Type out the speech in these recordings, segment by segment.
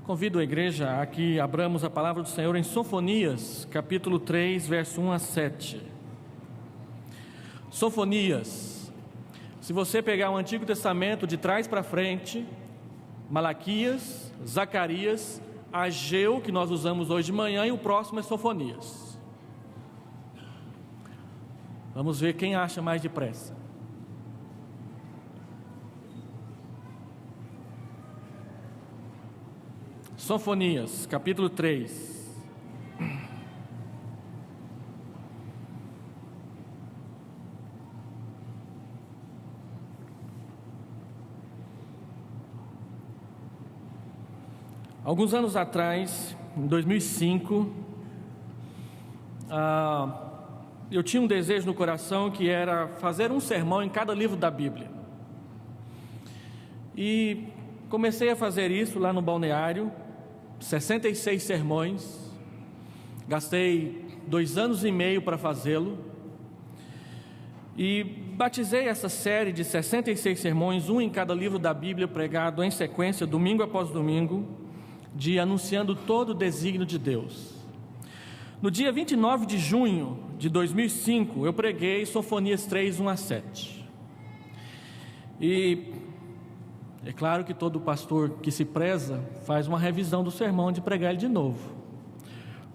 Convido a igreja a que abramos a palavra do Senhor em Sofonias, capítulo 3, verso 1 a 7. Sofonias. Se você pegar o Antigo Testamento de trás para frente, Malaquias, Zacarias, Ageu, que nós usamos hoje de manhã, e o próximo é Sofonias. Vamos ver quem acha mais depressa. Sofonias, capítulo 3. Alguns anos atrás, em 2005, eu tinha um desejo no coração que era fazer um sermão em cada livro da Bíblia. E comecei a fazer isso lá no balneário, 66 sermões, gastei 2 anos e meio para fazê-lo, e batizei essa série de 66 sermões, um em cada livro da Bíblia, pregado em sequência, domingo após domingo, de anunciando todo o desígnio de Deus. No dia 29 de junho de 2005, eu preguei Sofonias 3, 1 a 7, e é claro que todo pastor que se preza faz uma revisão do sermão de pregar ele de novo.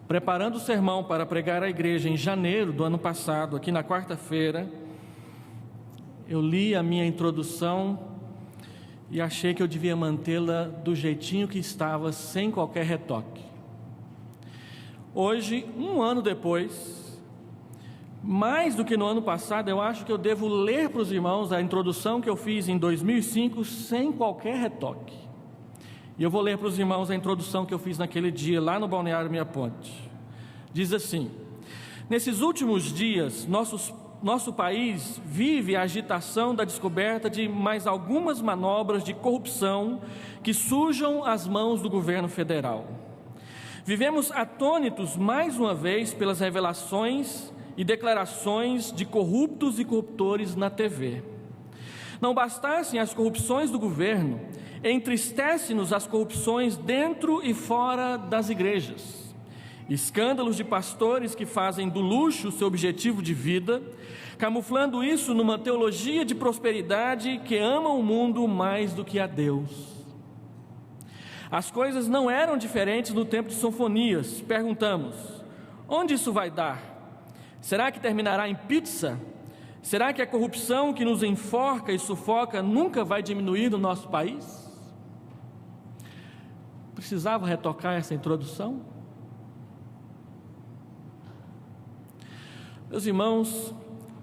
Preparando o sermão para pregar à igreja em janeiro do ano passado, aqui na quarta-feira, eu li a minha introdução e achei que eu devia mantê-la do jeitinho que estava, sem qualquer retoque. Hoje, um ano depois, mais do que no ano passado, eu acho que eu devo ler para os irmãos a introdução que eu fiz em 2005 sem qualquer retoque. E eu vou ler para os irmãos a introdução que eu fiz naquele dia lá no balneário Minha Ponte. Diz assim: nesses últimos dias, nosso país vive a agitação da descoberta de mais algumas manobras de corrupção que sujam as mãos do governo federal. Vivemos atônitos mais uma vez pelas revelações e declarações de corruptos e corruptores na TV. Não bastassem as corrupções do governo, entristece-nos as corrupções dentro e fora das igrejas. Escândalos de pastores que fazem do luxo seu objetivo de vida, camuflando isso numa teologia de prosperidade que ama o mundo mais do que a Deus. As coisas não eram diferentes no tempo de Sofonias. Perguntamos: onde isso vai dar? Será que terminará em pizza? Será que a corrupção que nos enforca e sufoca nunca vai diminuir no nosso país? Precisava retocar essa introdução? Meus irmãos,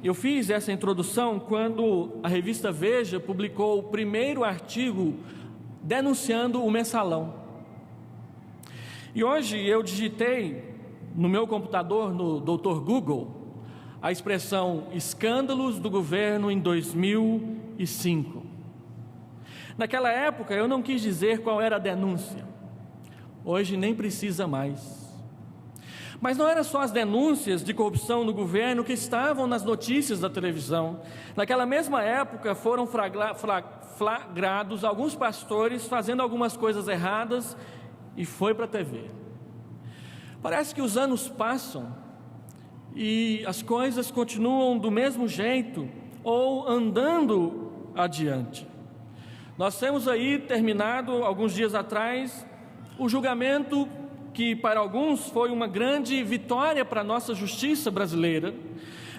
eu fiz essa introdução quando a revista Veja publicou o primeiro artigo denunciando o mensalão. E hoje eu digitei no meu computador, no Dr. Google, a expressão escândalos do governo em 2005. Naquela época eu não quis dizer qual era a denúncia. Hoje nem precisa mais. Mas não eram só as denúncias de corrupção no governo que estavam nas notícias da televisão. Naquela mesma época foram flagrados alguns pastores fazendo algumas coisas erradas e foi para a TV. Parece que os anos passam e as coisas continuam do mesmo jeito ou andando adiante. Nós temos aí terminado, alguns dias atrás, o julgamento que para alguns foi uma grande vitória para a nossa justiça brasileira,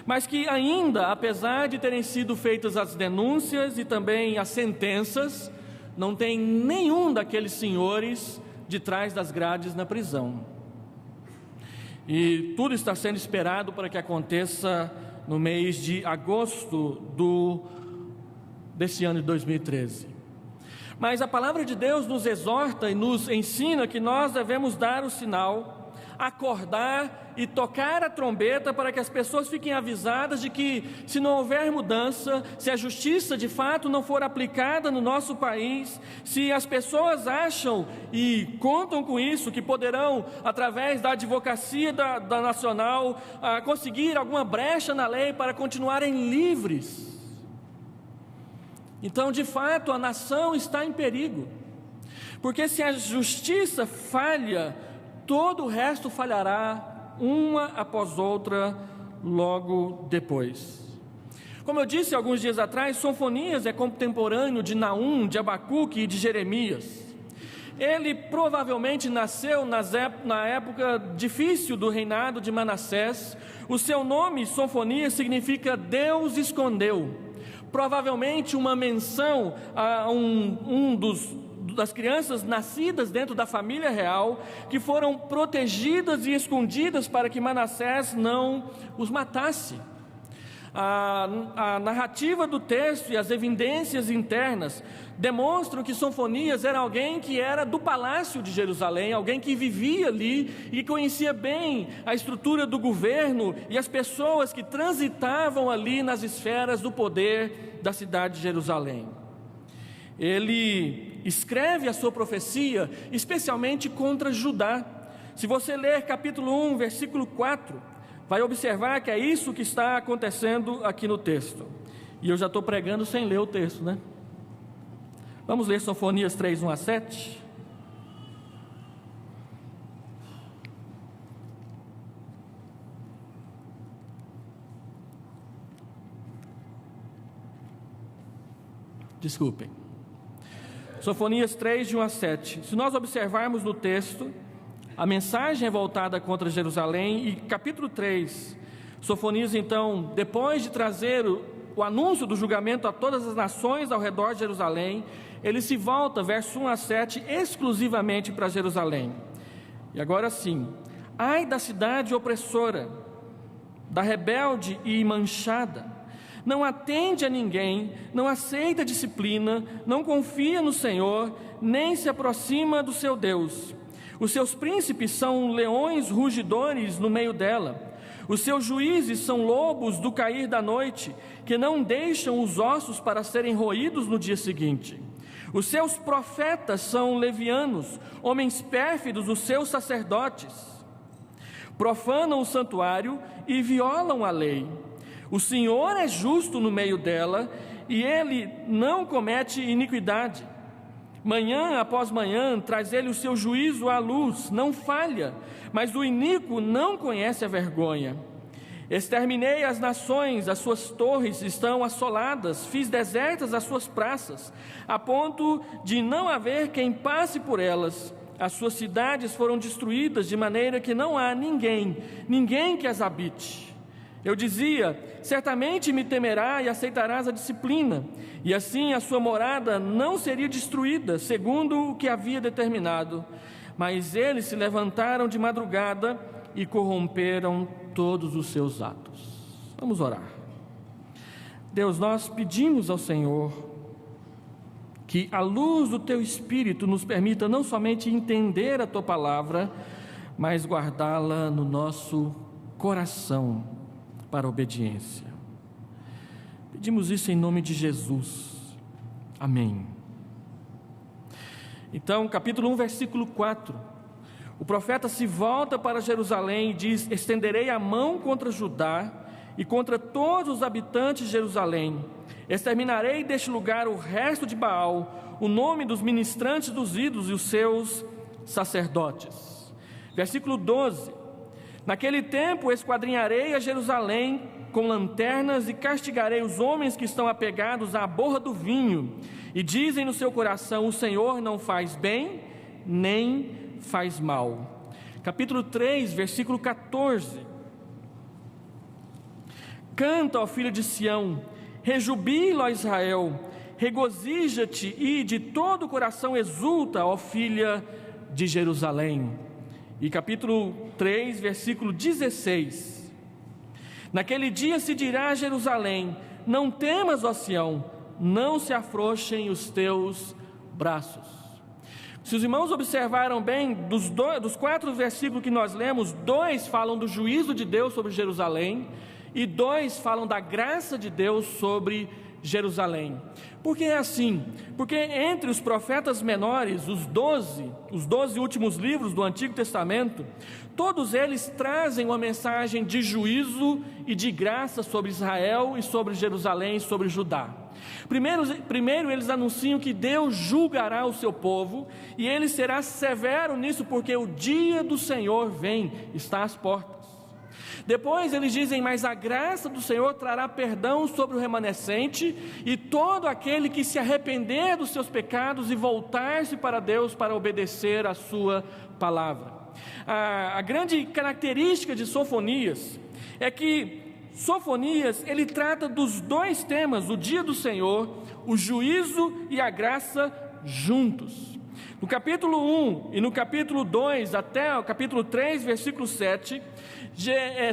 mas que ainda, apesar de terem sido feitas as denúncias e também as sentenças, não tem nenhum daqueles senhores de trás das grades na prisão. E tudo está sendo esperado para que aconteça no mês de agosto desse ano de 2013. Mas a palavra de Deus nos exorta e nos ensina que nós devemos dar o sinal, acordar e tocar a trombeta para que as pessoas fiquem avisadas de que, se não houver mudança, se a justiça de fato não for aplicada no nosso país, se as pessoas acham e contam com isso, que poderão, através da advocacia da nacional, conseguir alguma brecha na lei para continuarem livres, então de fato a nação está em perigo. Porque se a justiça falha, todo o resto falhará, uma após outra, logo depois. Como eu disse alguns dias atrás, Sofonias é contemporâneo de Naum, de Abacuque e de Jeremias. Ele provavelmente nasceu na época difícil do reinado de Manassés. O seu nome, Sofonias, significa Deus escondeu. Provavelmente uma menção a das crianças nascidas dentro da família real, que foram protegidas e escondidas para que Manassés não os matasse. A narrativa do texto e as evidências internas demonstram que Sofonias era alguém que era do palácio de Jerusalém, alguém que vivia ali e conhecia bem a estrutura do governo e as pessoas que transitavam ali nas esferas do poder da cidade de Jerusalém. Ele escreve a sua profecia especialmente contra Judá. Se você ler capítulo 1, versículo 4, vai observar que é isso que está acontecendo aqui no texto. E eu já estou pregando sem ler o texto, né? Vamos ler Sofonias 3, 1 a 7. Desculpem. Sofonias 3, de 1 a 7. Se nós observarmos no texto, a mensagem é voltada contra Jerusalém. E capítulo 3, Sofonias então, depois de trazer o anúncio do julgamento a todas as nações ao redor de Jerusalém, ele se volta, verso 1 a 7, exclusivamente para Jerusalém. E agora sim: ai da cidade opressora, da rebelde e manchada, não atende a ninguém, não aceita disciplina, não confia no Senhor, nem se aproxima do seu Deus. Os seus príncipes são leões rugidores no meio dela. Os seus juízes são lobos do cair da noite, que não deixam os ossos para serem roídos no dia seguinte. Os seus profetas são levianos, homens pérfidos, os seus sacerdotes. Profanam o santuário e violam a lei. O Senhor é justo no meio dela, e ele não comete iniquidade. Manhã após manhã traz ele o seu juízo à luz, não falha, mas o iníquo não conhece a vergonha. Exterminei as nações, as suas torres estão assoladas, fiz desertas as suas praças, a ponto de não haver quem passe por elas. As suas cidades foram destruídas de maneira que não há ninguém que as habite. Eu dizia: certamente me temerá e aceitarás a disciplina, e assim a sua morada não seria destruída, segundo o que havia determinado. Mas eles se levantaram de madrugada e corromperam todos os seus atos. Vamos orar. Deus, nós pedimos ao Senhor que a luz do Teu Espírito nos permita não somente entender a Tua palavra, mas guardá-la no nosso coração para a obediência. Pedimos isso em nome de Jesus. Amém. Então, capítulo 1, versículo 4. O profeta se volta para Jerusalém e diz: estenderei a mão contra Judá e contra todos os habitantes de Jerusalém. Exterminarei deste lugar o resto de Baal, o nome dos ministrantes dos ídolos e os seus sacerdotes. Versículo 12. Naquele tempo esquadrinharei a Jerusalém com lanternas e castigarei os homens que estão apegados à borra do vinho e dizem no seu coração: o Senhor não faz bem, nem faz mal. Capítulo 3, versículo 14. Canta, ó filho de Sião, rejubila, ó Israel, regozija-te e de todo o coração exulta, ó filha de Jerusalém. E capítulo 3, versículo 16. Naquele dia se dirá a Jerusalém: não temas, ó Sião, não se afrouxem os teus braços. Se os irmãos observaram bem, dos 4 versículos que nós lemos, 2 falam do juízo de Deus sobre Jerusalém, e 2 falam da graça de Deus sobre Jerusalém. Por que é assim? Porque entre os profetas menores, os 12 últimos livros do Antigo Testamento, todos eles trazem uma mensagem de juízo e de graça sobre Israel e sobre Jerusalém e sobre Judá. Primeiro eles anunciam que Deus julgará o seu povo, e Ele será severo nisso, porque o dia do Senhor vem, está às portas. Depois eles dizem, mas a graça do Senhor trará perdão sobre o remanescente, e todo aquele que se arrepender dos seus pecados e voltar-se para Deus para obedecer a sua palavra. A grande característica de Sofonias é que Sofonias, ele trata dos dois temas, o dia do Senhor, o juízo e a graça juntos. No capítulo 1 e no capítulo 2 até o capítulo 3, versículo 7,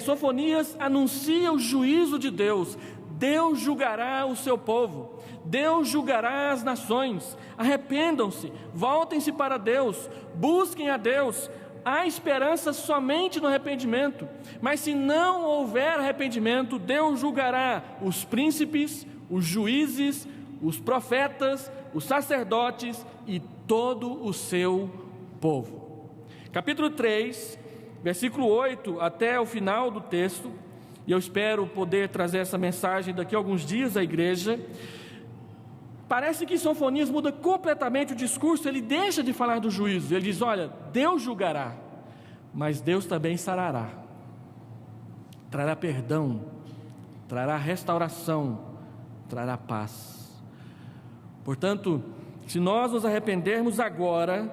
Sofonias anuncia o juízo de Deus. Deus julgará o seu povo, Deus julgará as nações. Arrependam-se, voltem-se para Deus, busquem a Deus. Há esperança somente no arrependimento, mas se não houver arrependimento, Deus julgará os príncipes, os juízes, os profetas, os sacerdotes e todo o seu povo. Capítulo 3, versículo 8 até o final do texto, e eu espero poder trazer essa mensagem daqui a alguns dias à igreja. Parece que Sofonias muda completamente o discurso. Ele deixa de falar do juízo, ele diz, olha, Deus julgará, mas Deus também sarará, trará perdão, trará restauração, trará paz. Portanto, se nós nos arrependermos agora,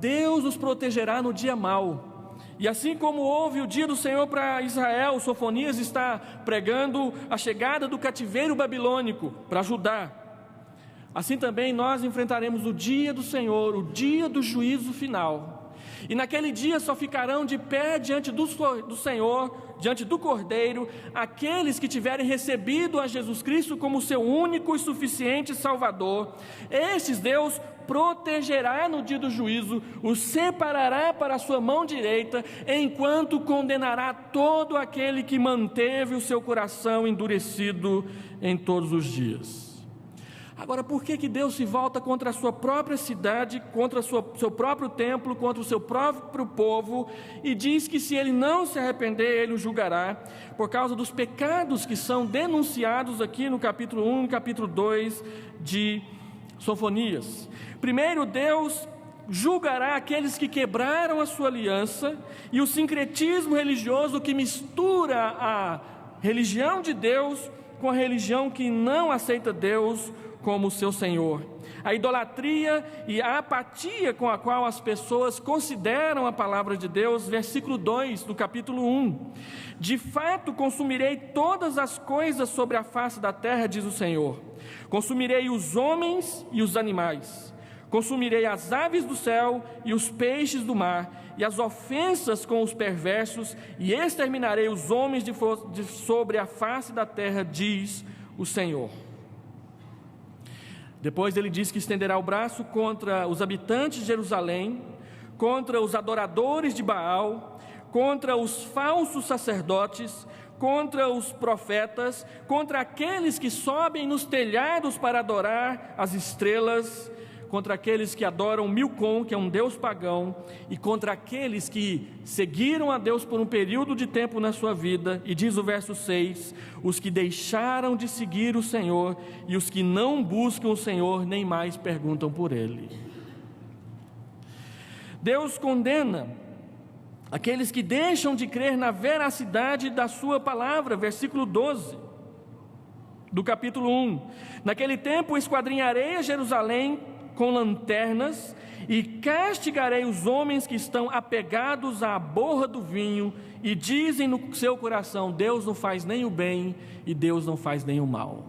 Deus nos protegerá no dia mau. E assim como houve o dia do Senhor para Israel, Sofonias está pregando a chegada do cativeiro babilônico para Judá. Assim também nós enfrentaremos o dia do Senhor, o dia do juízo final. E naquele dia só ficarão de pé diante do Senhor, diante do Cordeiro, aqueles que tiverem recebido a Jesus Cristo como seu único e suficiente Salvador. Estes Deus protegerá no dia do juízo, os separará para a sua mão direita, enquanto condenará todo aquele que manteve o seu coração endurecido em todos os dias. Agora, por que Deus se volta contra a sua própria cidade, contra seu próprio templo, contra o seu próprio povo, e diz que se ele não se arrepender, ele o julgará, por causa dos pecados que são denunciados aqui no capítulo 1 e capítulo 2 de Sofonias? Primeiro, Deus julgará aqueles que quebraram a sua aliança, e o sincretismo religioso que mistura a religião de Deus com a religião que não aceita Deus como seu Senhor. A idolatria e a apatia com a qual as pessoas consideram a palavra de Deus, versículo 2 do capítulo 1. De fato consumirei todas as coisas sobre a face da terra, diz o Senhor. Consumirei os homens e os animais. Consumirei as aves do céu e os peixes do mar, e as ofensas com os perversos, e exterminarei os homens de sobre a face da terra, diz o Senhor. Depois ele diz que estenderá o braço contra os habitantes de Jerusalém, contra os adoradores de Baal, contra os falsos sacerdotes, contra os profetas, contra aqueles que sobem nos telhados para adorar as estrelas, contra aqueles que adoram Milcom, que é um deus pagão, e contra aqueles que seguiram a Deus por um período de tempo na sua vida. E diz o verso 6, os que deixaram de seguir o Senhor, e os que não buscam o Senhor, nem mais perguntam por Ele. Deus condena aqueles que deixam de crer na veracidade da sua palavra, versículo 12 do capítulo 1. Naquele tempo esquadrinharei a Jerusalém com lanternas, e castigarei os homens que estão apegados à borra do vinho, e dizem no seu coração, Deus não faz nem o bem, e Deus não faz nem o mal.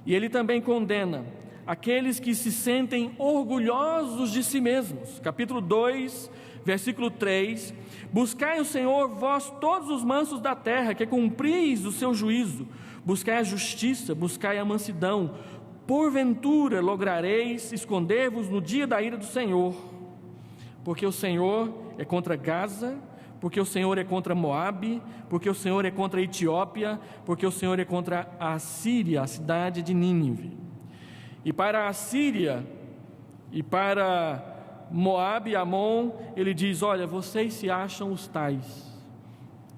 E ele também condena aqueles que se sentem orgulhosos de si mesmos. Capítulo 2, versículo 3, buscai o Senhor, vós todos os mansos da terra, que cumpris o seu juízo, buscai a justiça, buscai a mansidão, porventura lograreis esconder-vos no dia da ira do Senhor, porque o Senhor é contra Gaza, porque o Senhor é contra Moabe, porque o Senhor é contra a Etiópia, porque o Senhor é contra a Síria, a cidade de Nínive. E para a Síria e para Moabe e Amon, ele diz: olha, vocês se acham os tais,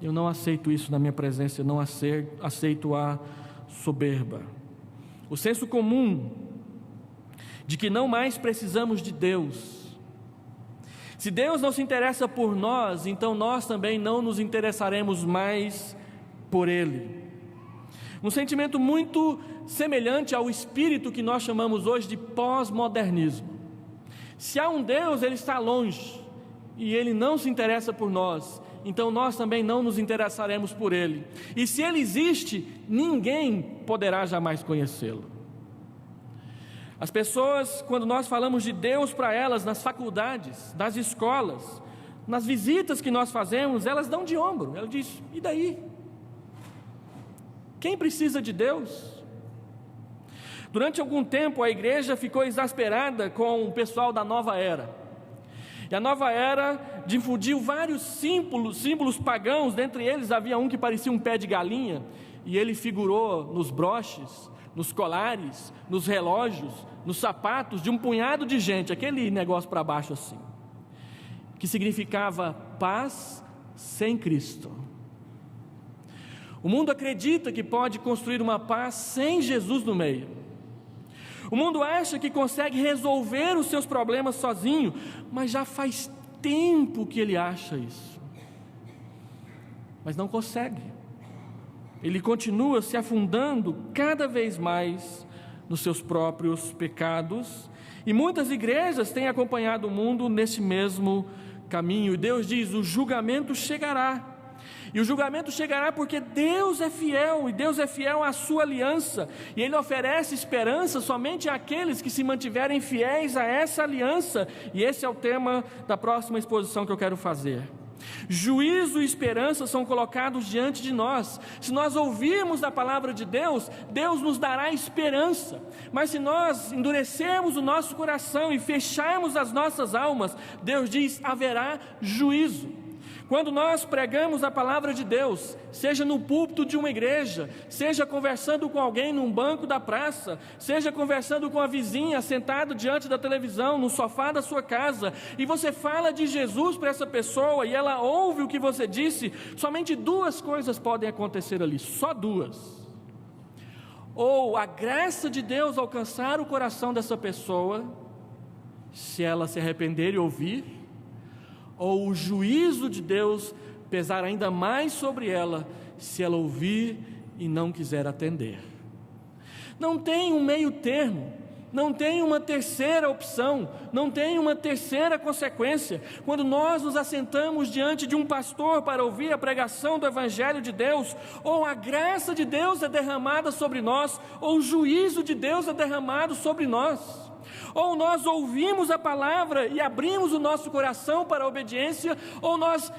eu não aceito isso na minha presença, eu não aceito a soberba. O senso comum de que não mais precisamos de Deus. Se Deus não se interessa por nós, então nós também não nos interessaremos mais por Ele. Um sentimento muito semelhante ao espírito que nós chamamos hoje de pós-modernismo. Se há um Deus, Ele está longe e Ele não se interessa por nós, então nós também não nos interessaremos por Ele. E se Ele existe, ninguém poderá jamais conhecê-lo. As pessoas, quando nós falamos de Deus para elas, nas faculdades, nas escolas, nas visitas que nós fazemos, elas dão de ombro. Ela diz: e daí? Quem precisa de Deus? Durante algum tempo a igreja ficou exasperada com o pessoal da Nova Era. E a Nova Era difundiu vários símbolos pagãos. Dentre eles havia um que parecia um pé de galinha, e ele figurou nos broches, nos colares, nos relógios, nos sapatos de um punhado de gente, aquele negócio para baixo assim, que significava paz sem Cristo. O mundo acredita que pode construir uma paz sem Jesus no meio. O mundo acha que consegue resolver os seus problemas sozinho, mas já faz tempo que ele acha isso, mas não consegue. Ele continua se afundando cada vez mais nos seus próprios pecados, e muitas igrejas têm acompanhado o mundo nesse mesmo caminho. E Deus diz: o julgamento chegará. E o julgamento chegará porque Deus é fiel, e Deus é fiel à sua aliança, e Ele oferece esperança somente àqueles que se mantiverem fiéis a essa aliança. E esse é o tema da próxima exposição que eu quero fazer. Juízo e esperança são colocados diante de nós. Se nós ouvirmos a palavra de Deus, Deus nos dará esperança. Mas se nós endurecermos o nosso coração e fecharmos as nossas almas, Deus diz: haverá juízo. Quando nós pregamos a palavra de Deus, seja no púlpito de uma igreja, seja conversando com alguém num banco da praça, seja conversando com a vizinha sentado diante da televisão, no sofá da sua casa, e você fala de Jesus para essa pessoa e ela ouve o que você disse, somente duas coisas podem acontecer ali, só duas. Ou a graça de Deus alcançar o coração dessa pessoa, se ela se arrepender e ouvir, ou o juízo de Deus pesar ainda mais sobre ela, se ela ouvir e não quiser atender. Não tem um meio termo, não tem uma terceira opção, não tem uma terceira consequência. Quando nós nos assentamos diante de um pastor para ouvir a pregação do Evangelho de Deus, ou a graça de Deus é derramada sobre nós, ou o juízo de Deus é derramado sobre nós. Ou nós ouvimos a palavra e abrimos o nosso coração para a obediência, ou nós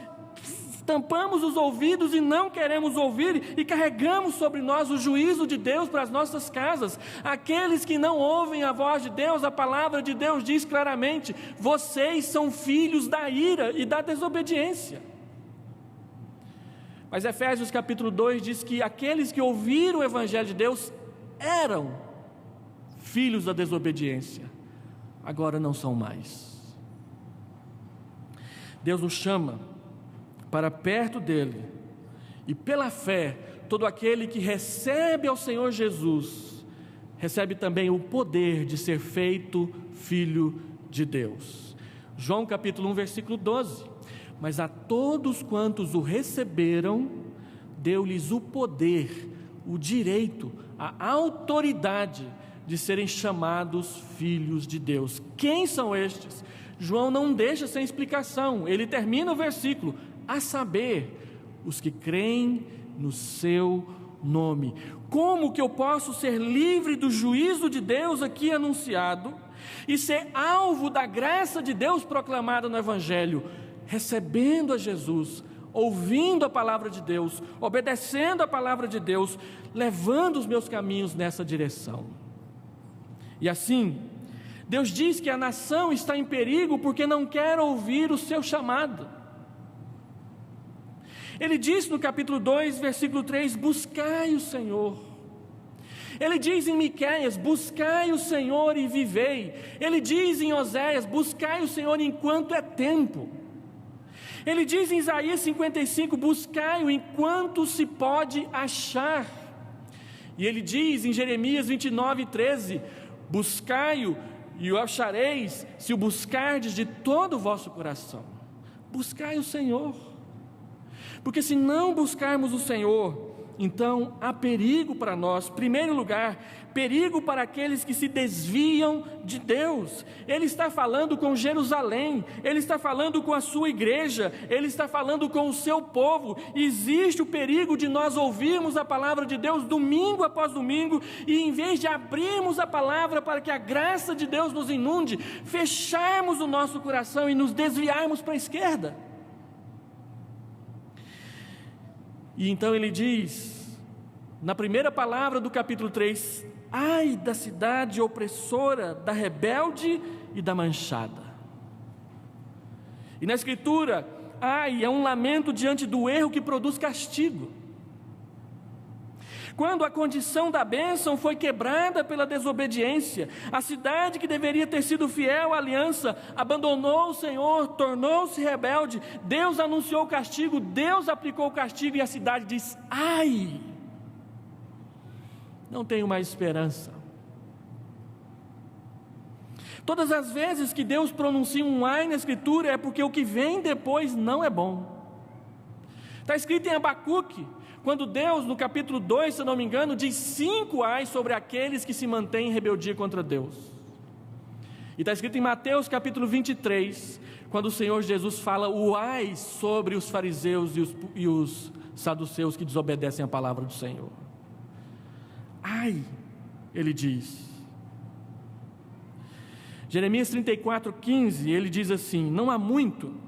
tampamos os ouvidos e não queremos ouvir, e carregamos sobre nós o juízo de Deus para as nossas casas. Aqueles que não ouvem a voz de Deus, a palavra de Deus diz claramente: vocês são filhos da ira e da desobediência. Mas Efésios capítulo 2 diz que aqueles que ouviram o Evangelho de Deus eram filhos da desobediência, agora não são mais. Deus nos chama para perto dele, e pela fé, todo aquele que recebe ao Senhor Jesus, recebe também o poder de ser feito filho de Deus. João capítulo 1 versículo 12: mas a todos quantos o receberam, deu-lhes o poder, o direito, a autoridade de serem chamados filhos de Deus. Quem são estes? João não deixa sem explicação, ele termina o versículo: a saber, os que creem no seu nome. Como que eu posso ser livre do juízo de Deus aqui anunciado e ser alvo da graça de Deus proclamada no Evangelho? Recebendo a Jesus, ouvindo a palavra de Deus, obedecendo a palavra de Deus, levando os meus caminhos nessa direção. E assim, Deus diz que a nação está em perigo porque não quer ouvir o seu chamado. Ele diz no capítulo 2, versículo 3, buscai o Senhor. Ele diz em Miqueias, buscai o Senhor e vivei. Ele diz em Oséias, buscai o Senhor enquanto é tempo. Ele diz em Isaías 55, buscai-o enquanto se pode achar. E ele diz em Jeremias 29, 13, buscai-o e o achareis, se o buscardes de todo o vosso coração. Buscai o Senhor, porque se não buscarmos o Senhor, então há perigo para nós. Primeiro lugar, perigo para aqueles que se desviam de Deus. Ele está falando com Jerusalém, ele está falando com a sua igreja, ele está falando com o seu povo. Existe o perigo de nós ouvirmos a palavra de Deus domingo após domingo, e em vez de abrirmos a palavra para que a graça de Deus nos inunde, fecharmos o nosso coração e nos desviarmos para a esquerda. E então ele diz, na primeira palavra do capítulo 3, ai da cidade opressora, da rebelde e da manchada. E na escritura, ai, é um lamento diante do erro que produz castigo. Quando a condição da bênção foi quebrada pela desobediência, a cidade que deveria ter sido fiel à aliança, abandonou o Senhor, tornou-se rebelde, Deus anunciou o castigo, Deus aplicou o castigo e a cidade diz, ai, não tenho mais esperança. Todas as vezes que Deus pronuncia um ai na escritura, é porque o que vem depois não é bom. Está escrito em Abacuque, quando Deus, no capítulo 2, se eu não me engano, diz 5 ais sobre aqueles que se mantêm em rebeldia contra Deus. E está escrito em Mateus capítulo 23, quando o Senhor Jesus fala o ai sobre os fariseus e os saduceus que desobedecem a palavra do Senhor. Ai, ele diz. Jeremias 34:15, ele diz assim, não há muito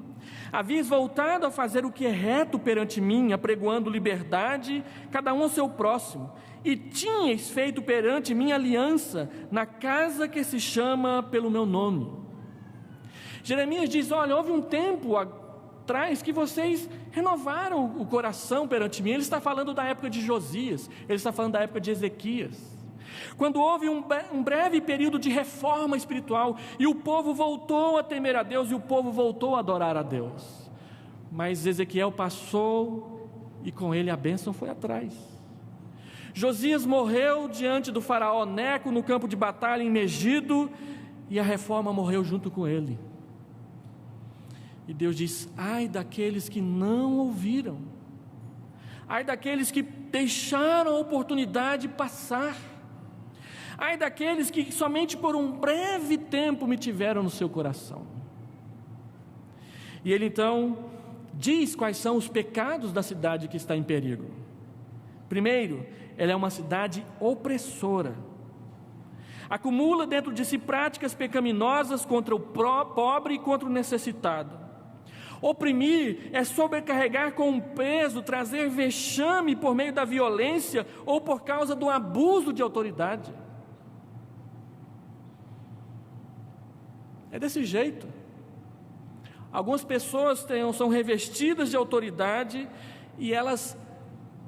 havias voltado a fazer o que é reto perante mim, apregoando liberdade, cada um ao seu próximo, e tinhas feito perante mim aliança, na casa que se chama pelo meu nome. Jeremias diz, olha, houve um tempo atrás que vocês renovaram o coração perante mim. Ele está falando da época de Josias, ele está falando da época de Ezequias, quando houve um breve período de reforma espiritual, e o povo voltou a temer a Deus, e o povo voltou a adorar a Deus. Mas Ezequiel passou, e com ele a bênção foi atrás. Josias morreu diante do faraó Neco, no campo de batalha em Megido, e a reforma morreu junto com ele. E Deus diz, ai daqueles que não ouviram, ai daqueles que deixaram a oportunidade passar, ai daqueles que somente por um breve tempo me tiveram no seu coração. E ele então diz quais são os pecados da cidade que está em perigo. Primeiro, ela é uma cidade opressora, acumula dentro de si práticas pecaminosas contra o pobre e contra o necessitado. Oprimir é sobrecarregar com um peso, trazer vexame por meio da violência ou por causa do abuso de autoridade. É desse jeito. Algumas pessoas são revestidas de autoridade e elas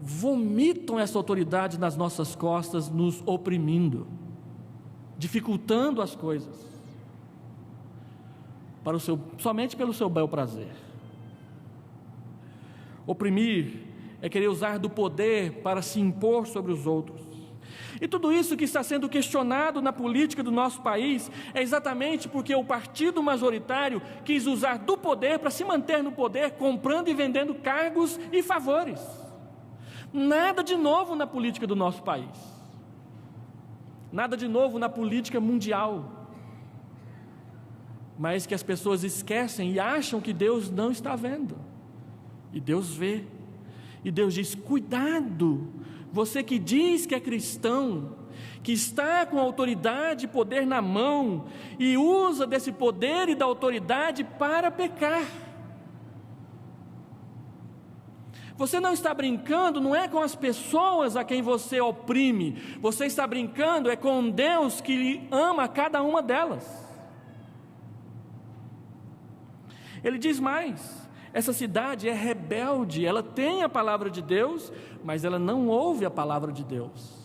vomitam essa autoridade nas nossas costas, nos oprimindo, dificultando as coisas, somente pelo seu bel prazer. Oprimir é querer usar do poder para se impor sobre os outros. E tudo isso que está sendo questionado na política do nosso país é exatamente porque o partido majoritário quis usar do poder para se manter no poder, comprando e vendendo cargos e favores. Nada de novo na política do nosso país, nada de novo na política mundial, mas que as pessoas esquecem e acham que Deus não está vendo, e Deus vê, e Deus diz, cuidado, você que diz que é cristão, que está com autoridade e poder na mão, e usa desse poder e da autoridade para pecar. Você não está brincando, não é com as pessoas a quem você oprime, você está brincando é com Deus que ama cada uma delas. Ele diz mais, Essa cidade é rebelde, ela tem a palavra de Deus, mas ela não ouve a palavra de Deus.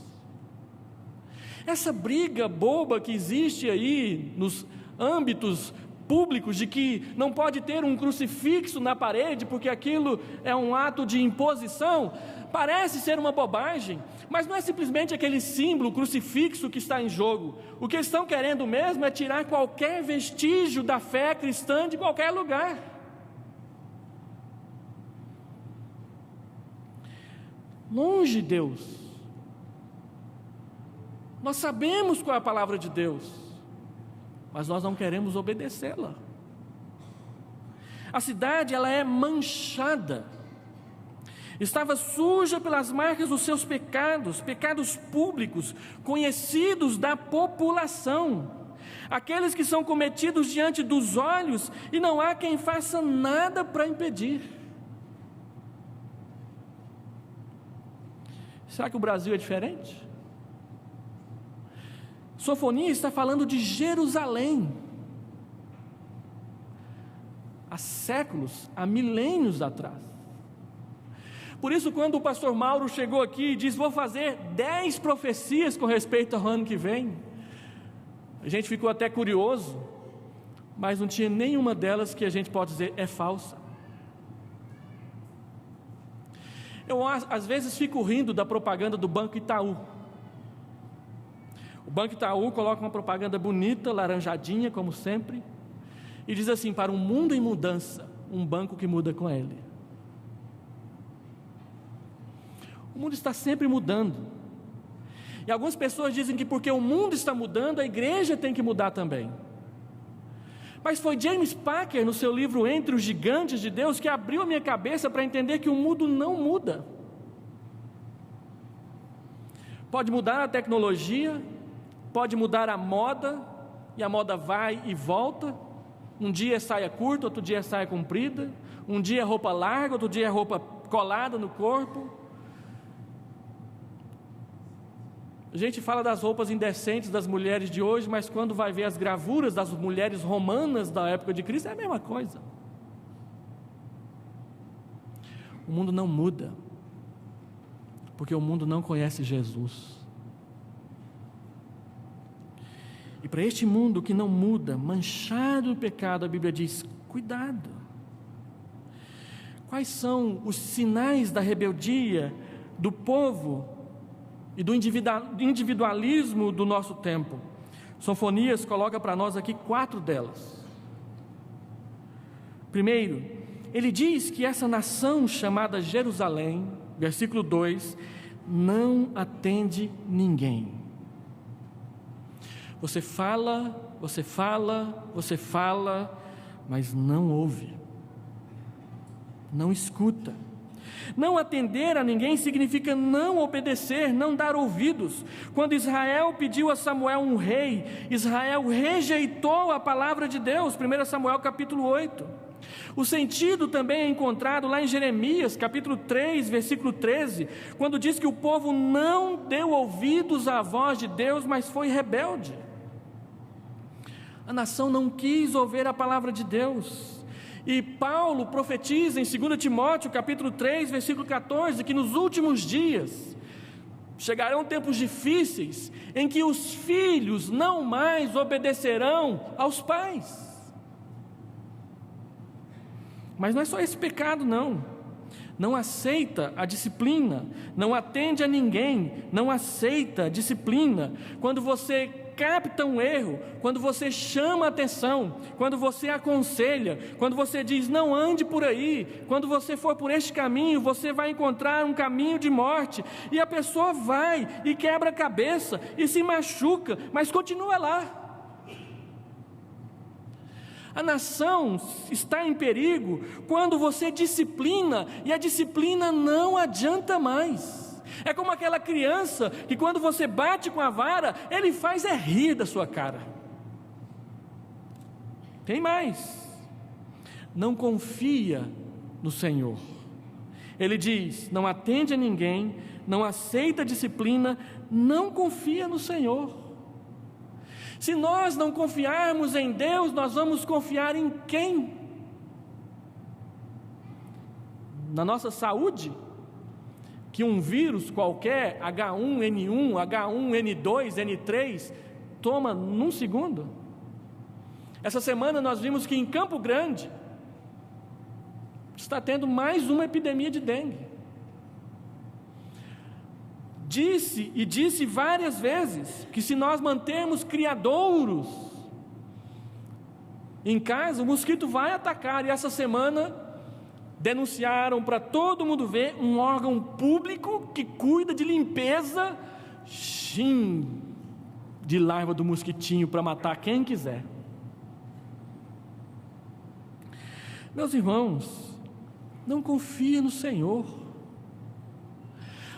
Essa briga boba que existe aí nos âmbitos públicos, de que não pode ter um crucifixo na parede, porque aquilo é um ato de imposição, parece ser uma bobagem, mas não é simplesmente aquele símbolo, crucifixo, que está em jogo. O que eles estão querendo mesmo é tirar qualquer vestígio da fé cristã de qualquer lugar. Longe de Deus. Nós sabemos qual é a palavra de Deus, mas nós não queremos obedecê-la. A cidade, ela é manchada, estava suja pelas marcas dos seus pecados, pecados públicos, conhecidos da população, aqueles que são cometidos diante dos olhos, e não há quem faça nada para impedir. Será que o Brasil é diferente? Sofonias está falando de Jerusalém, há séculos, há milênios atrás. Por isso, quando o pastor Mauro chegou aqui e disse: vou fazer 10 profecias com respeito ao ano que vem, a gente ficou até curioso, mas não tinha nenhuma delas que a gente pode dizer é falsa. Eu às vezes fico rindo da propaganda do Banco Itaú. O Banco Itaú coloca uma propaganda bonita, laranjadinha, como sempre, e diz assim: para um mundo em mudança, um banco que muda com ele. O mundo está sempre mudando, e algumas pessoas dizem que porque o mundo está mudando, a igreja tem que mudar também. Mas foi James Packer, no seu livro Entre os Gigantes de Deus, que abriu a minha cabeça para entender que o mundo não muda. Pode mudar a tecnologia, pode mudar a moda, e a moda vai e volta. Um dia é saia curta, outro dia é saia comprida, um dia é roupa larga, outro dia é roupa colada no corpo. A gente fala das roupas indecentes das mulheres de hoje, mas quando vai ver as gravuras das mulheres romanas da época de Cristo, é a mesma coisa. O mundo não muda, porque o mundo não conhece Jesus. E para este mundo que não muda, manchado do pecado, a Bíblia diz: cuidado. Quais são os sinais da rebeldia do povo e do individualismo do nosso tempo? Sofonias coloca para nós aqui 4 delas. Primeiro, ele diz que essa nação chamada Jerusalém, versículo 2, não atende ninguém. Você fala, você fala, você fala, mas não ouve, não escuta. Não atender a ninguém significa não obedecer, não dar ouvidos. Quando Israel pediu a Samuel um rei, Israel rejeitou a palavra de Deus, 1 Samuel capítulo 8. O sentido também é encontrado lá em Jeremias capítulo 3, versículo 13, quando diz que o povo não deu ouvidos à voz de Deus, mas foi rebelde. A nação não quis ouvir a palavra de Deus. E Paulo profetiza em 2 Timóteo capítulo 3, versículo 14, que nos últimos dias chegarão tempos difíceis, em que os filhos não mais obedecerão aos pais. Mas não é só esse pecado, não aceita a disciplina, não atende a ninguém, não aceita a disciplina. Quando você capta um erro, quando você chama a atenção, quando você aconselha, quando você diz: não ande por aí, quando você for por este caminho, você vai encontrar um caminho de morte, e a pessoa vai e quebra a cabeça e se machuca, mas continua lá. A nação está em perigo quando você disciplina, e a disciplina não adianta mais. É como aquela criança que quando você bate com a vara, ele faz rir da sua cara. Tem mais, não confia no Senhor. Ele diz: não atende a ninguém, não aceita a disciplina, não confia no Senhor. Se nós não confiarmos em Deus, nós vamos confiar em quem? na nossa saúde que um vírus qualquer, H1N1, H1N2, N3, toma num segundo? Essa semana nós vimos que em Campo Grande está tendo mais uma epidemia de dengue. Disse várias vezes que se nós mantermos criadouros em casa, o mosquito vai atacar. E essa semana denunciaram para todo mundo ver um órgão público que cuida de limpeza, de larva do mosquitinho para matar quem quiser. Meus irmãos, não confia no Senhor.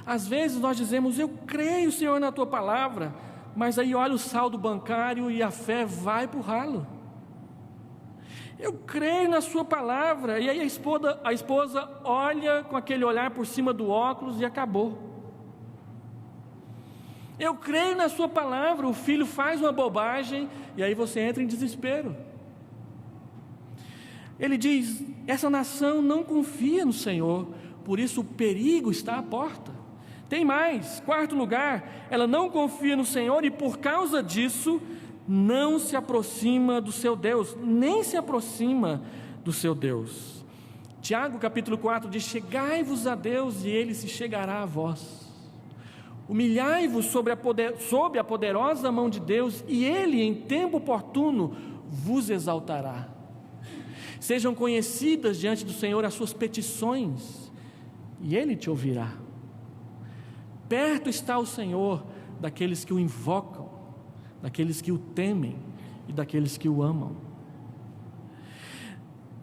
Às vezes nós dizemos: eu creio, Senhor, na Tua palavra, mas aí olha o saldo bancário e a fé vai para o ralo. Eu creio na Sua palavra, e aí a esposa olha com aquele olhar por cima do óculos e acabou. Eu creio na Sua palavra, o filho faz uma bobagem, e aí você entra em desespero. Ele diz: essa nação não confia no Senhor, por isso o perigo está à porta. Tem mais, quarto lugar, ela não confia no Senhor e por causa disso não se aproxima do seu Deus, nem se aproxima do seu Deus. Tiago capítulo 4 diz: chegai-vos a Deus e Ele se chegará a vós. Humilhai-vos sob a poderosa mão de Deus e Ele em tempo oportuno vos exaltará. Sejam conhecidas diante do Senhor as suas petições e Ele te ouvirá. Perto está o Senhor daqueles que o invocam, daqueles que o temem e daqueles que o amam.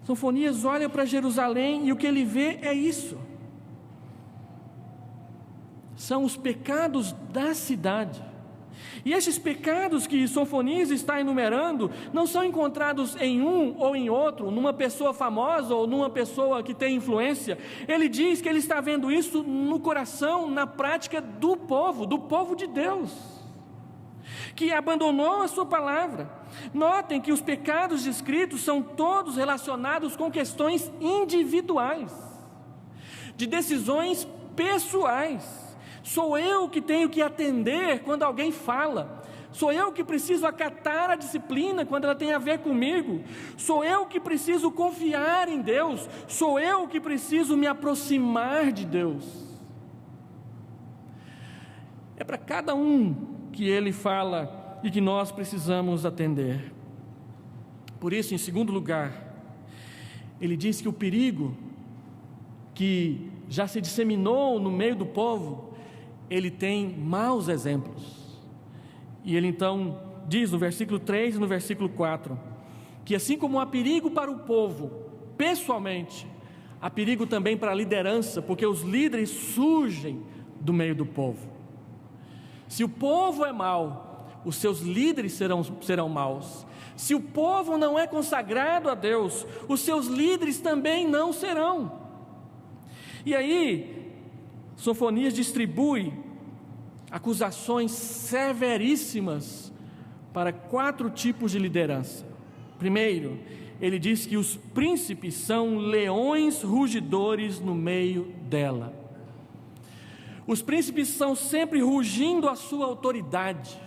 Sofonias olha para Jerusalém e o que ele vê é isso. São os pecados da cidade. E esses pecados que Sofonias está enumerando não são encontrados em um ou em outro, numa pessoa famosa ou numa pessoa que tem influência. Ele diz que ele está vendo isso no coração, na prática do povo de Deus, que abandonou a sua palavra. Notem que os pecados descritos são todos relacionados com questões individuais, de decisões pessoais. Sou eu que tenho que atender quando alguém fala. Sou eu que preciso acatar a disciplina quando ela tem a ver comigo. Sou eu que preciso confiar em Deus. Sou eu que preciso me aproximar de Deus. É para cada um que ele fala e que nós precisamos atender. Por isso, em segundo lugar, ele diz que o perigo que já se disseminou no meio do povo, ele tem maus exemplos. E ele então diz no versículo 3 e no versículo 4, que assim como há perigo para o povo, pessoalmente, há perigo também para a liderança, porque os líderes surgem do meio do povo. Se o povo é mau, os seus líderes serão maus. Se o povo não é consagrado a Deus, os seus líderes também não serão. E aí, Sofonias distribui acusações severíssimas para 4 tipos de liderança. Primeiro, ele diz que os príncipes são leões rugidores no meio dela. Os príncipes estão sempre rugindo a sua autoridade.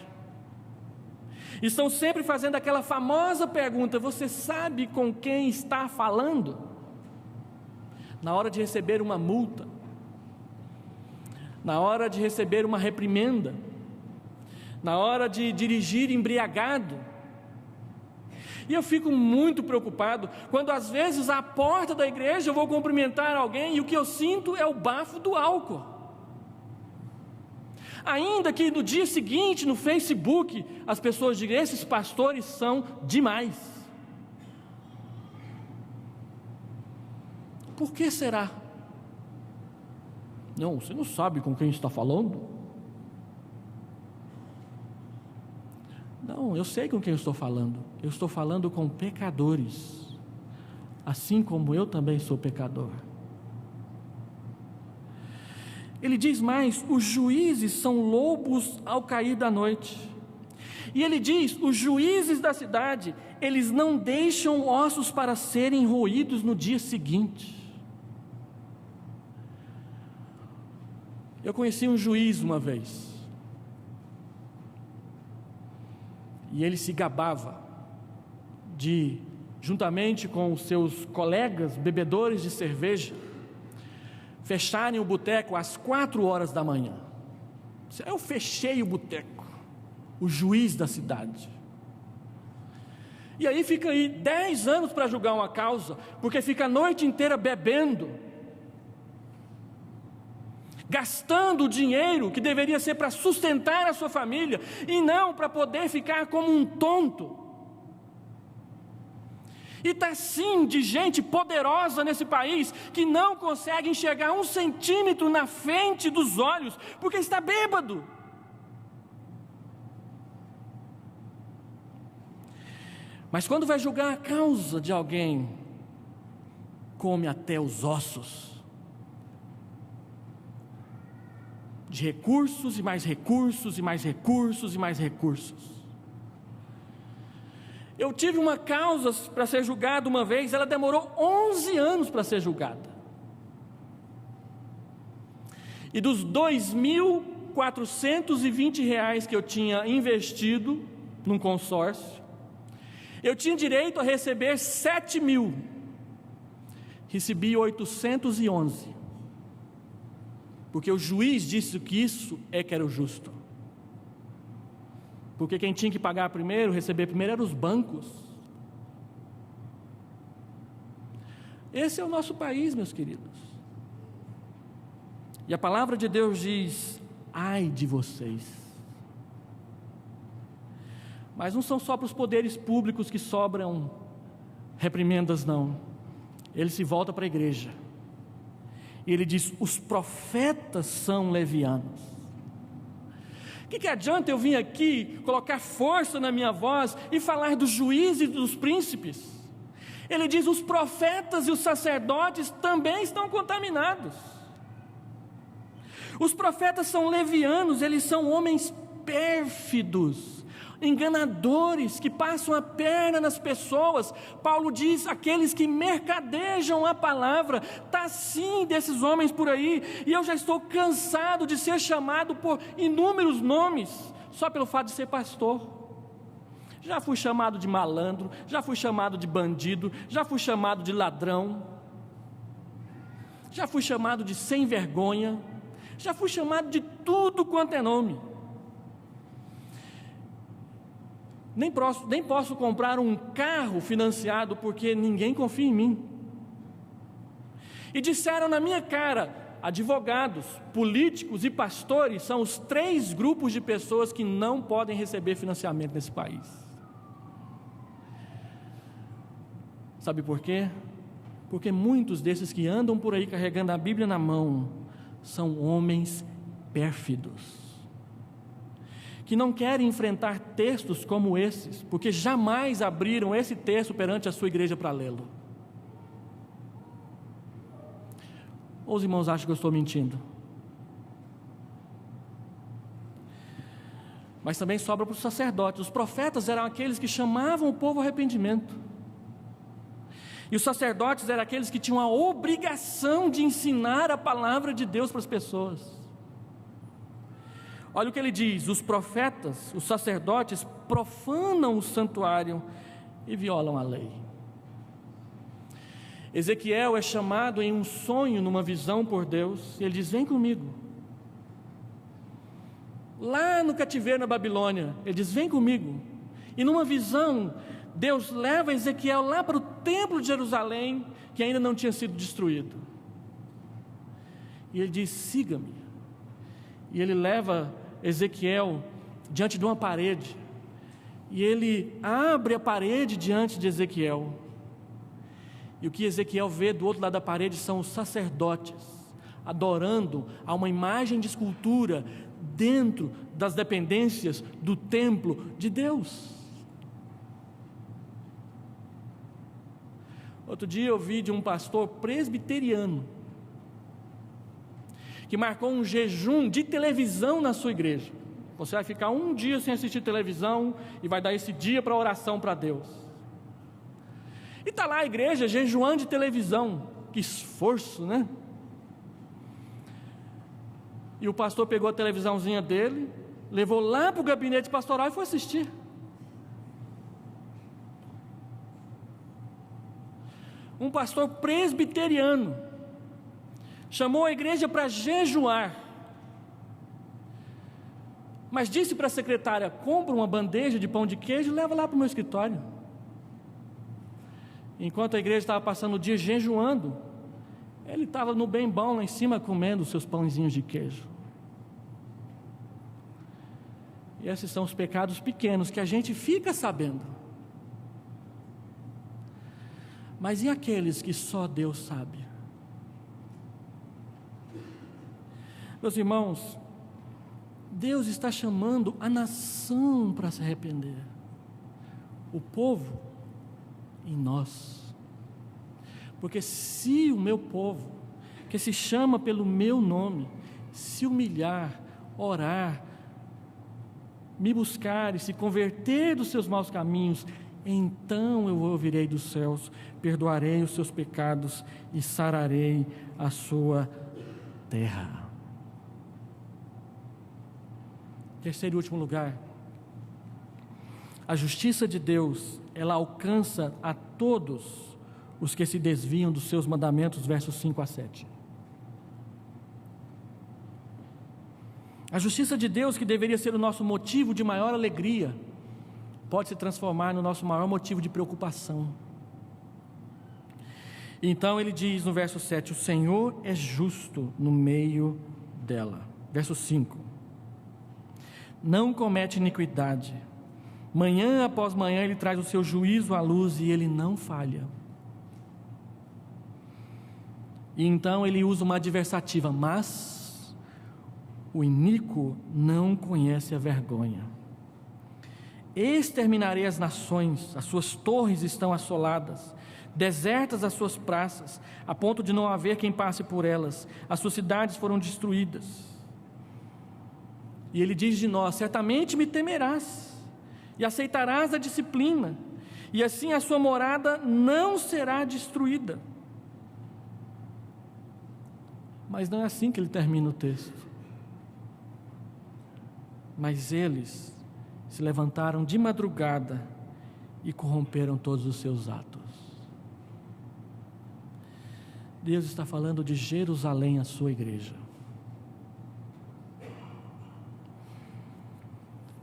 Estão sempre fazendo aquela famosa pergunta: você sabe com quem está falando? Na hora de receber uma multa, na hora de receber uma reprimenda, na hora de dirigir embriagado. E eu fico muito preocupado quando às vezes à porta da igreja eu vou cumprimentar alguém e o que eu sinto é o bafo do álcool. Ainda que no dia seguinte no Facebook as pessoas digam: esses pastores são demais. Por que será? Não, você não sabe com quem está falando? Não, eu sei com quem eu estou falando. Eu estou falando com pecadores, assim como eu também sou pecador. Ele diz mais: os juízes são lobos ao cair da noite. E ele diz: os juízes da cidade, eles não deixam ossos para serem roídos no dia seguinte. Eu conheci um juiz uma vez, e ele se gabava de, juntamente com os seus colegas bebedores de cerveja, fecharem o boteco às 4 horas da manhã. Eu fechei o boteco, o juiz da cidade. E aí fica aí 10 anos para julgar uma causa, porque fica a noite inteira bebendo, gastando o dinheiro que deveria ser para sustentar a sua família, e não para poder ficar como um tonto. E está sim de gente poderosa nesse país, que não consegue enxergar 1 centímetro na frente dos olhos, porque está bêbado. Mas quando vai julgar a causa de alguém, come até os ossos, de recursos e mais recursos e mais recursos e mais recursos. Eu tive uma causa para ser julgada uma vez, ela demorou 11 anos para ser julgada. E dos R$2.420 que eu tinha investido num consórcio, eu tinha direito a receber 7.000. Recebi 811. Porque o juiz disse que isso é que era o justo. Porque quem tinha que pagar primeiro, receber primeiro, eram os bancos. Esse é o nosso país, meus queridos. E a palavra de Deus diz: ai de vocês. Mas não são só para os poderes públicos que sobram reprimendas, não. Ele se volta para a igreja. E ele diz: os profetas são levianos. O que adianta eu vir aqui, colocar força na minha voz e falar dos juízes e dos príncipes? Ele diz: os profetas e os sacerdotes também estão contaminados. Os profetas são levianos, eles são homens pérfidos, enganadores, que passam a perna nas pessoas. Paulo diz: aqueles que mercadejam a palavra. Está sim desses homens por aí, e eu já estou cansado de ser chamado por inúmeros nomes, só pelo fato de ser pastor. Já fui chamado de malandro, já fui chamado de bandido, já fui chamado de ladrão, já fui chamado de sem vergonha, já fui chamado de tudo quanto é nome. Nem posso comprar um carro financiado, porque ninguém confia em mim. E disseram na minha cara: advogados, políticos e pastores são os 3 grupos de pessoas que não podem receber financiamento nesse país. Sabe por quê? Porque muitos desses que andam por aí carregando a Bíblia na mão são homens pérfidos, que não querem enfrentar textos como esses, porque jamais abriram esse texto perante a sua igreja para lê-lo. Ou os irmãos acham que eu estou mentindo? Mas também sobra para os sacerdotes. Os profetas eram aqueles que chamavam o povo ao arrependimento, e os sacerdotes eram aqueles que tinham a obrigação de ensinar a palavra de Deus para as pessoas. Olha o que ele diz: os profetas, os sacerdotes profanam o santuário e violam a lei. Ezequiel é chamado em um sonho, numa visão por Deus, e ele diz: vem comigo. Lá no cativeiro na Babilônia, ele diz: vem comigo. E numa visão, Deus leva Ezequiel lá para o templo de Jerusalém, que ainda não tinha sido destruído. E ele diz: siga-me. E ele leva Ezequiel diante de uma parede, e ele abre a parede diante de Ezequiel, e o que Ezequiel vê do outro lado da parede são os sacerdotes adorando a uma imagem de escultura dentro das dependências do templo de Deus. Outro dia eu vi de um pastor presbiteriano que marcou um jejum de televisão na sua igreja. Você vai ficar um dia sem assistir televisão e vai dar esse dia para oração para Deus. E está lá a igreja jejuando de televisão. Que esforço, né? E o pastor pegou a televisãozinha dele, levou lá para o gabinete pastoral e foi assistir. Um pastor presbiteriano chamou a igreja para jejuar, mas disse para a secretária: compra uma bandeja de pão de queijo e leva lá para o meu escritório. Enquanto a igreja estava passando o dia jejuando, ele estava no bem bom lá em cima comendo os seus pãezinhos de queijo. E esses são os pecados pequenos que a gente fica sabendo. Mas e aqueles que só Deus sabe? Meus irmãos, Deus está chamando a nação para se arrepender, o povo e nós. Porque se o meu povo, que se chama pelo meu nome, se humilhar, orar, me buscar e se converter dos seus maus caminhos, então eu ouvirei dos céus, perdoarei os seus pecados e sararei a sua terra. Terceiro e último lugar, a justiça de Deus, ela alcança a todos os que se desviam dos seus mandamentos, versos 5 a 7. A justiça de Deus, que deveria ser o nosso motivo de maior alegria, pode se transformar no nosso maior motivo de preocupação. Então ele diz no verso 7, o Senhor é justo no meio dela. Verso 5, não comete iniquidade, manhã após manhã ele traz o seu juízo à luz e ele não falha. E então ele usa uma adversativa, mas o iníquo não conhece a vergonha. Exterminarei as nações, as suas torres estão assoladas, desertas as suas praças, a ponto de não haver quem passe por elas, as suas cidades foram destruídas. E ele diz de nós, certamente me temerás, e aceitarás a disciplina, e assim a sua morada não será destruída. Mas não é assim que ele termina o texto. Mas eles se levantaram de madrugada e corromperam todos os seus atos. Deus está falando de Jerusalém, a sua igreja.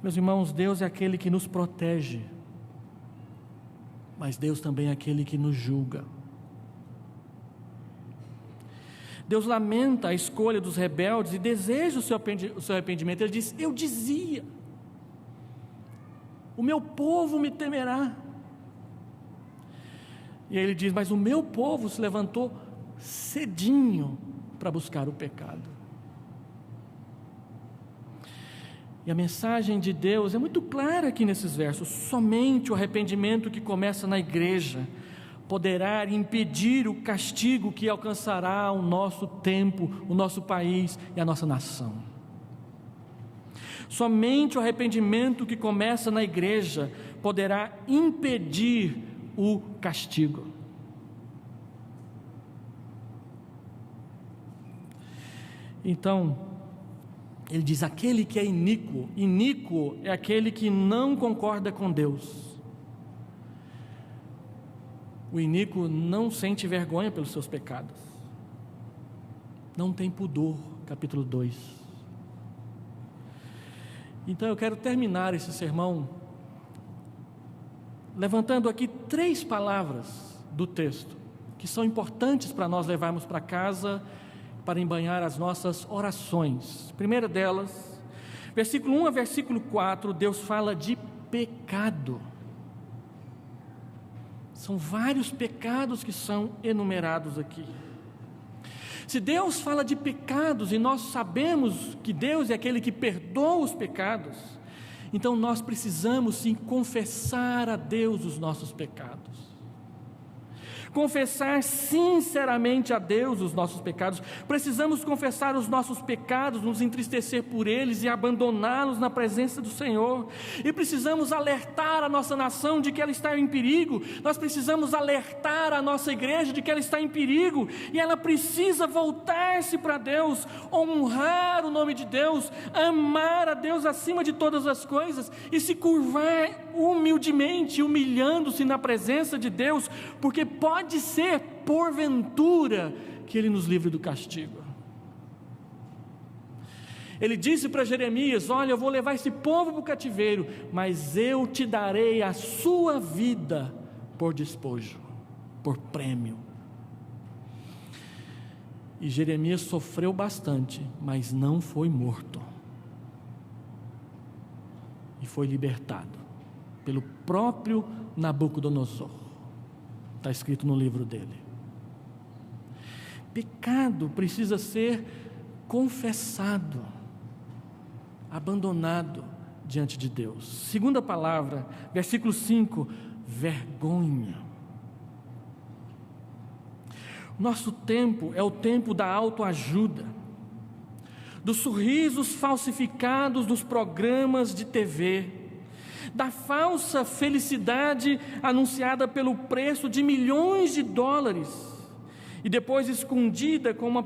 Meus irmãos, Deus é aquele que nos protege, mas Deus também é aquele que nos julga. Deus lamenta a escolha dos rebeldes e deseja o seu arrependimento. Ele diz, eu dizia, o meu povo me temerá. E ele diz, mas o meu povo se levantou cedinho para buscar o pecado. E a mensagem de Deus é muito clara aqui nesses versos. Somente o arrependimento que começa na igreja poderá impedir o castigo que alcançará o nosso tempo, o nosso país e a nossa nação. Somente o arrependimento que começa na igreja poderá impedir o castigo. Então, ele diz, aquele que é iníquo, iníquo é aquele que não concorda com Deus. O iníquo não sente vergonha pelos seus pecados, não tem pudor, capítulo 2. Então eu quero terminar esse sermão levantando aqui 3 palavras do texto, que são importantes para nós levarmos para casa, para embanhar as nossas orações. Primeira delas, versículo 1 a versículo 4, Deus fala de pecado. São vários pecados que são enumerados aqui. Se Deus fala de pecados e nós sabemos que Deus é aquele que perdoa os pecados, então nós precisamos sim confessar a Deus os nossos pecados. confessar sinceramente a Deus os nossos pecados. Precisamos confessar os nossos pecados, nos entristecer por eles e abandoná-los na presença do Senhor. E precisamos alertar a nossa nação de que ela está em perigo. Nós precisamos alertar a nossa igreja de que ela está em perigo, e ela precisa voltar-se para Deus, honrar o nome de Deus, amar a Deus acima de todas as coisas e se curvar humildemente, humilhando-se na presença de Deus, porque pode ser, porventura, que Ele nos livre do castigo. Ele disse para Jeremias: olha, eu vou levar esse povo para o cativeiro, mas eu te darei a sua vida por despojo, por prêmio. E Jeremias sofreu bastante, mas não foi morto. E foi libertado pelo próprio Nabucodonosor. Está escrito no livro dele. Pecado precisa ser confessado, abandonado diante de Deus. Segunda palavra, versículo 5, vergonha. Nosso tempo é o tempo da autoajuda, dos sorrisos falsificados dos programas de TV, da falsa felicidade anunciada pelo preço de milhões de dólares e depois escondida com uma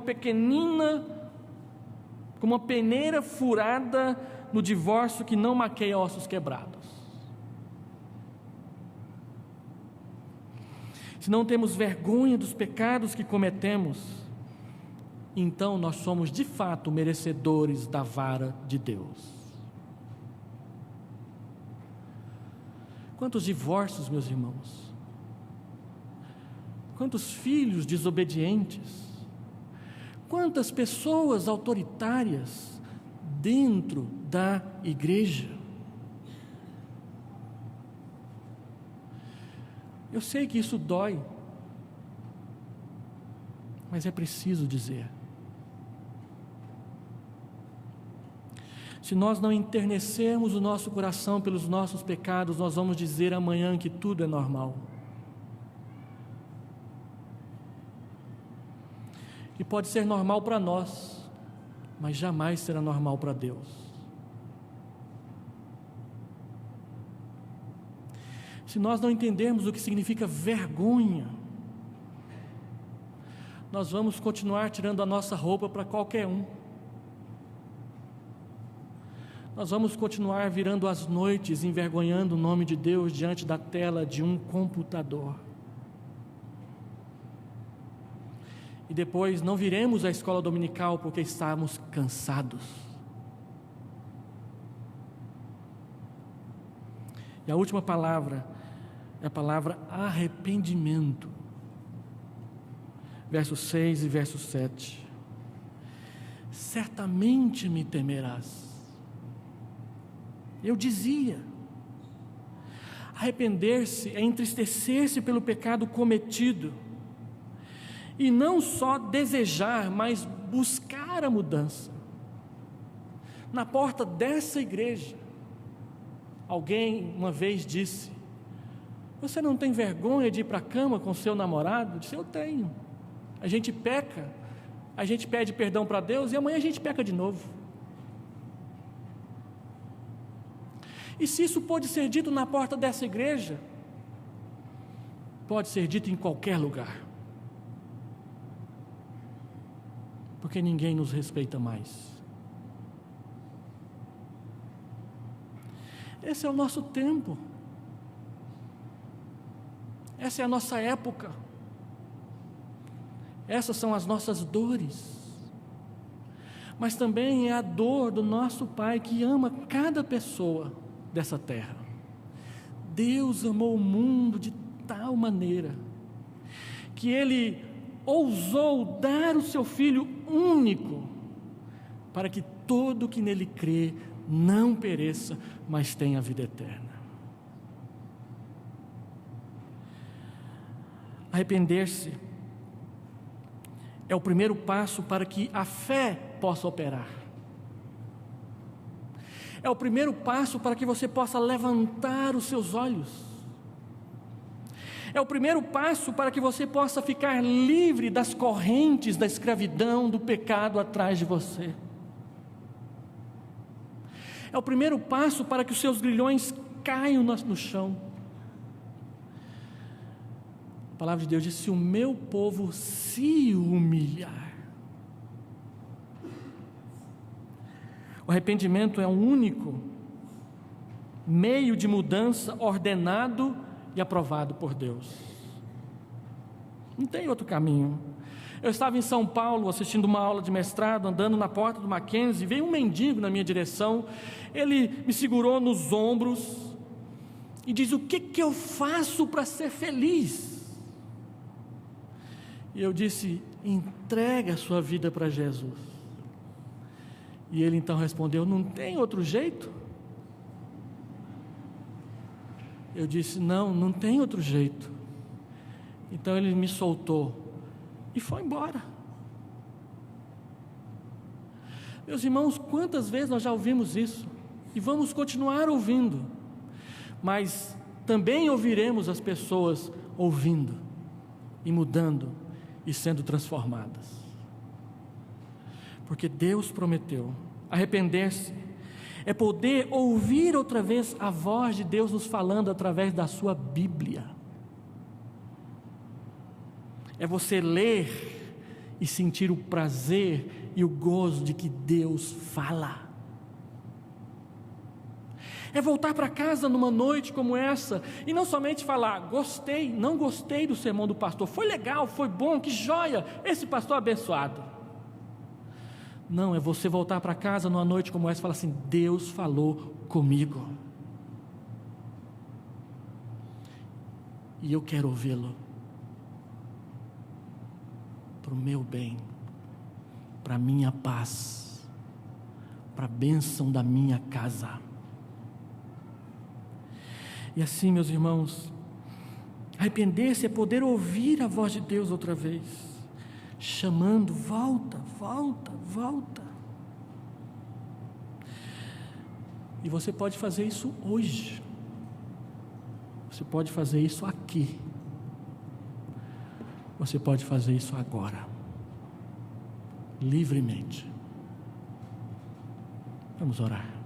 peneira furada no divórcio que não maqueia ossos quebrados. Se não temos vergonha dos pecados que cometemos, então nós somos de fato merecedores da vara de Deus. Quantos divórcios, meus irmãos? Quantos filhos desobedientes? Quantas pessoas autoritárias dentro da igreja? Eu sei que isso dói, mas é preciso dizer. Se nós não enternecermos o nosso coração pelos nossos pecados, nós vamos dizer amanhã que tudo é normal. E pode ser normal para nós, mas jamais será normal para Deus. Se nós não entendermos o que significa vergonha, nós vamos continuar tirando a nossa roupa para qualquer um. Nós vamos continuar virando as noites, envergonhando o nome de Deus diante da tela de um computador. E depois não viremos à escola dominical porque estamos cansados. E a última palavra é a palavra arrependimento. Versos 6 e verso 7. Certamente me temerás. Eu dizia. Arrepender-se é entristecer-se pelo pecado cometido. E não só desejar, mas buscar a mudança. Na porta dessa igreja, alguém uma vez disse: você não tem vergonha de ir para a cama com seu namorado? Eu disse: eu tenho. A gente peca, a gente pede perdão para Deus e amanhã a gente peca de novo. E se isso pode ser dito na porta dessa igreja, pode ser dito em qualquer lugar, porque ninguém nos respeita mais. Esse é o nosso tempo, essa é a nossa época, essas são as nossas dores, mas também é a dor do nosso Pai que ama cada pessoa dessa terra. Deus amou o mundo de tal maneira que Ele ousou dar o seu Filho único para que todo que nele crê não pereça, mas tenha a vida eterna. Arrepender-se é o primeiro passo para que a fé possa operar. É o primeiro passo para que você possa levantar os seus olhos. É o primeiro passo para que você possa ficar livre das correntes da escravidão, do pecado atrás de você. É o primeiro passo para que os seus grilhões caiam no chão. A palavra de Deus diz: se o meu povo se humilhar. O arrependimento é um único meio de mudança ordenado e aprovado por Deus. Não tem outro caminho. Eu estava em São Paulo assistindo uma aula de mestrado, andando na porta do Mackenzie, veio um mendigo na minha direção. Ele me segurou nos ombros e diz: o que eu faço para ser feliz? E eu disse: entrega a sua vida para Jesus. E ele então respondeu: não tem outro jeito? Eu disse: não tem outro jeito. Então ele me soltou e foi embora. Meus irmãos, quantas vezes nós já ouvimos isso e vamos continuar ouvindo, mas também ouviremos as pessoas ouvindo e mudando e sendo transformadas. Porque Deus prometeu. Arrepender-se é poder ouvir outra vez a voz de Deus nos falando através da sua Bíblia. É você ler e sentir o prazer e o gozo de que Deus fala. É voltar para casa numa noite como essa e não somente falar: gostei, não gostei do sermão do pastor, foi legal, foi bom, que joia, esse pastor abençoado. Não, é você voltar para casa numa noite como essa e falar assim: Deus falou comigo e eu quero ouvi-lo, para o meu bem, para a minha paz, para a bênção da minha casa. E assim, meus irmãos, arrepender-se é poder ouvir a voz de Deus outra vez, chamando: volta, volta, volta. E você pode fazer isso hoje. Você pode fazer isso aqui. Você pode fazer isso agora, livremente. Vamos orar.